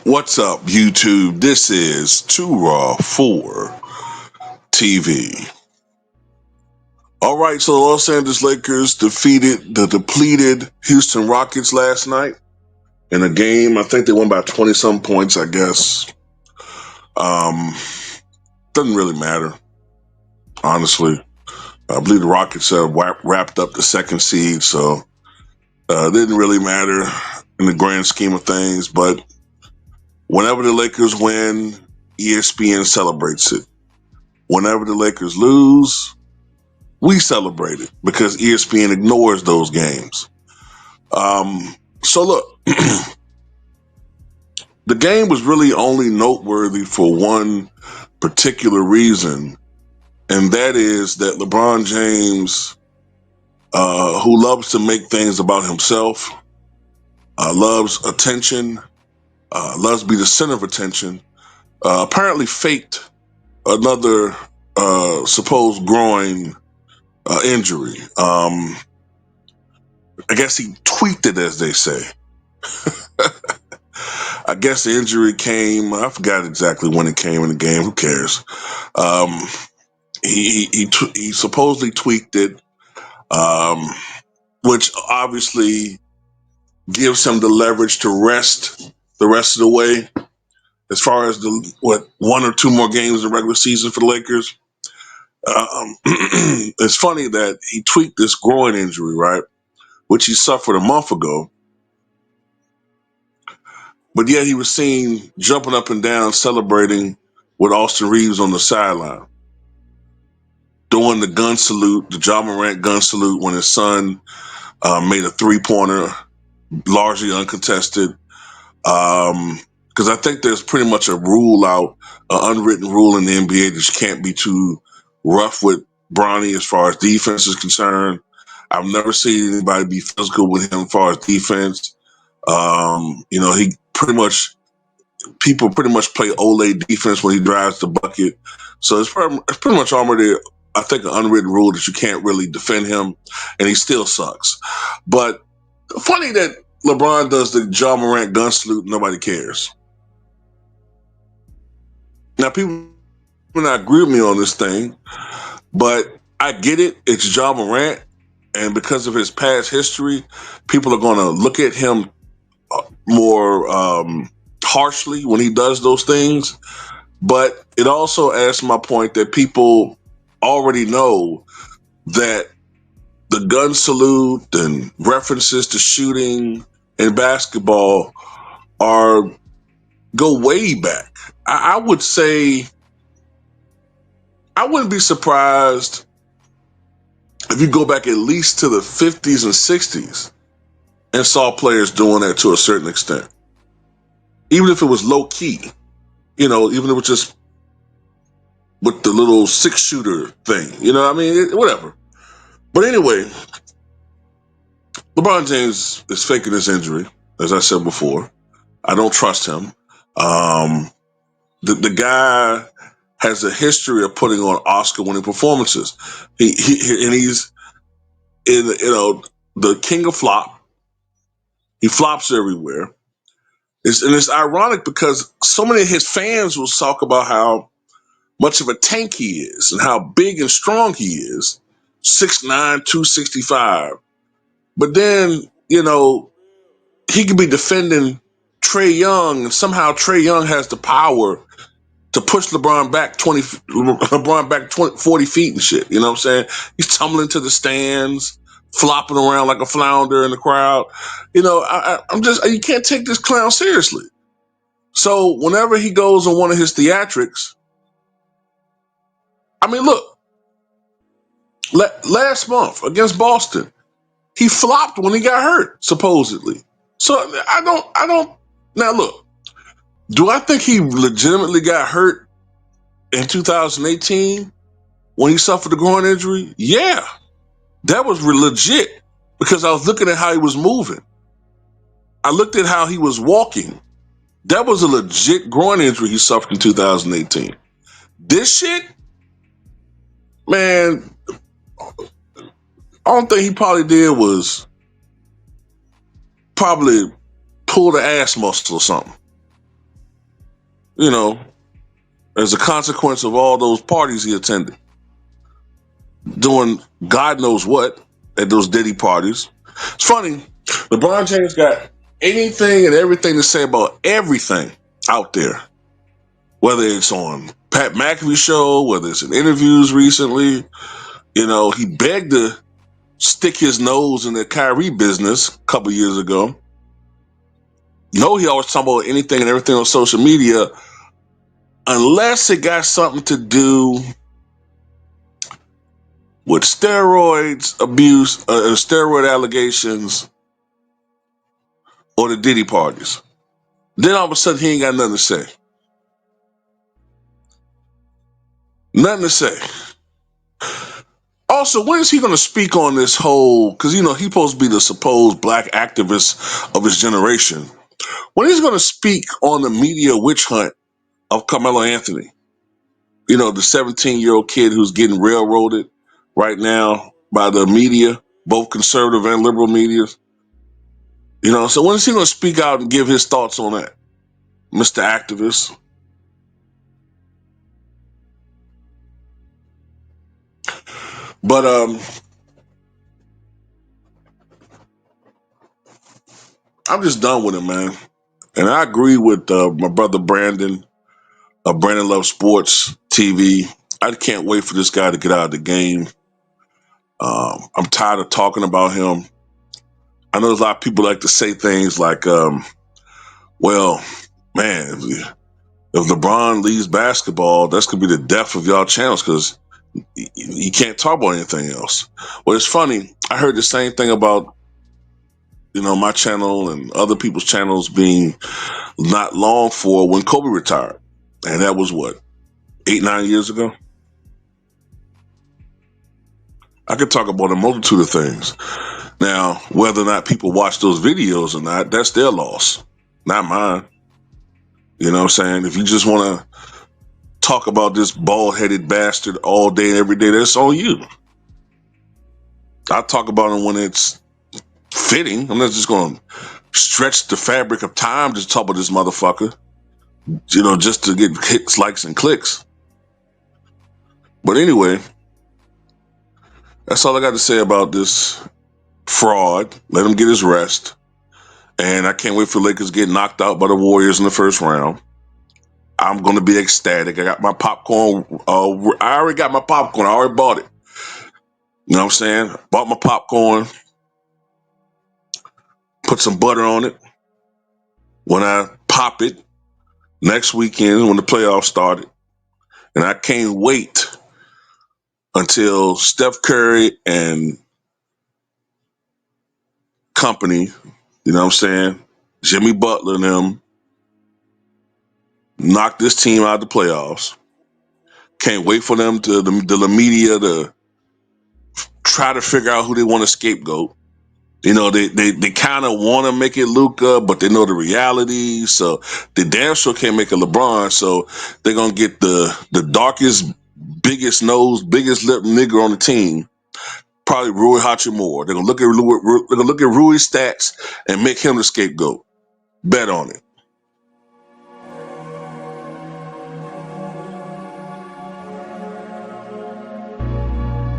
What's up, YouTube? This is Too Raw for TV. All right, so the Los Angeles Lakers defeated the depleted Houston Rockets last night in a game. I think they won by 20 some points, I guess. Um, doesn't really matter, honestly. I believe the Rockets wrapped up the second seed, so it didn't really matter in the grand scheme of things. But whenever the Lakers win, ESPN celebrates it. Whenever the Lakers lose, we celebrate it because ESPN ignores those games. So look, the game was really only noteworthy for one particular reason, and that is that LeBron James, who loves to make things about himself, loves attention, loves to be the center of attention, apparently faked another supposed groin injury. I guess he tweaked it, as they say. I guess the injury came. I forgot exactly when it came in the game. Who cares? Um, he supposedly tweaked it, um, which obviously gives him the leverage to rest the rest of the way. As far as the one or two more games in the regular season for the Lakers, it's funny that he tweaked this groin injury, right, which he suffered a month ago. But yet he was seen jumping up and down, celebrating with Austin Reeves on the sideline, doing the gun salute, the Ja Morant gun salute when his son made a three-pointer, largely uncontested. Because I think there's pretty much a rule out, an unwritten rule in the NBA that you can't be too rough with Bronny as far as defense is concerned. I've never seen anybody be physical with him as far as defense. He pretty much people pretty much play Ole defense when he drives the bucket. So it's pretty much already, I think, an unwritten rule that you can't really defend him, and he still sucks. But funny that LeBron does the Ja Morant gun salute, nobody cares. Now, people may not agree with me on this thing, but I get it. It's Ja Morant, and because of his past history, people are going to look at him more harshly when he does those things. But it also adds my point that people already know that the gun salute and references to shooting in basketball go way back. I would say I wouldn't be surprised if you go back at least to the 50s and 60s and saw players doing that to a certain extent. Even if it was low key, even if it was just with the little 6-shooter thing, whatever. But anyway, LeBron James is faking his injury, as I said before. I don't trust him. The guy has a history of putting on Oscar-winning performances. He's in the king of flop. He flops everywhere. It's ironic because so many of his fans will talk about how much of a tank he is and how big and strong he is, 6'9", 265. But then, he could be defending Trae Young, and somehow Trae Young has the power to push LeBron back 40 feet and shit. You know what I'm saying? He's tumbling to the stands, flopping around like a flounder in the crowd. You can't take this clown seriously. So whenever he goes on one of his theatrics, I mean, look, last month against Boston, he flopped when he got hurt, supposedly. So I don't, now look, do I think he legitimately got hurt in 2018 when he suffered a groin injury? Yeah, that was legit because I was looking at how he was moving. I looked at how he was walking. That was a legit groin injury he suffered in 2018. This shit, man, only thing he probably did was probably pull the ass muscle or something. you know, as a consequence of all those parties he attended, doing God knows what at those Diddy parties. It's funny, LeBron James got anything and everything to say about everything out there, whether it's on Pat McAfee show, whether it's in interviews recently. He begged to stick his nose in the Kyrie business a couple years ago. He always talking about anything and everything on social media, unless it got something to do with steroids abuse, steroid allegations, or the Diddy parties. Then all of a sudden he ain't got nothing to say. Nothing to say. Also, when is he going to speak on this whole? Because he's supposed to be the supposed black activist of his generation. When he's going to speak on the media witch hunt of Carmelo Anthony? The 17-year-old kid who's getting railroaded right now by the media, both conservative and liberal media. So when is he going to speak out and give his thoughts on that, Mr. Activist? But I'm just done with it, man. And I agree with my brother Brandon, Brandon Love Sports TV. I can't wait for this guy to get out of the game. I'm tired of talking about him. I know there's a lot of people like to say things like, well, man, if LeBron leaves basketball, that's going to be the death of y'all channels because you can't talk about anything else. Well, it's funny. I heard the same thing about, my channel and other people's channels being not long for when Kobe retired. And that was what, 8, 9 years ago? I could talk about a multitude of things. Now, whether or not people watch those videos or not, that's their loss, not mine. You know what I'm saying? If you just want to talk about this bald-headed bastard all day and every day, that's on you. I talk about him when it's fitting. I'm not just going to stretch the fabric of time to talk about this motherfucker, just to get hits, likes, and clicks. But anyway, that's all I got to say about this fraud. Let him get his rest. And I can't wait for Lakers to get knocked out by the Warriors in the first round. I'm going to be ecstatic. I got my popcorn. I already got my popcorn. I already bought it. You know what I'm saying? Bought my popcorn, put some butter on it. When I pop it next weekend when the playoffs started. And I can't wait until Steph Curry and company, you know what I'm saying? Jimmy Butler and them knock this team out of the playoffs. Can't wait for them the media to try to figure out who they want to scapegoat. They kind of want to make it Luka, but they know the reality. So they damn sure can't make it LeBron. So they're gonna get the darkest, biggest nose, biggest lip nigger on the team. Probably Rui Hachimura. They're gonna look at Rui's stats and make him the scapegoat. Bet on it.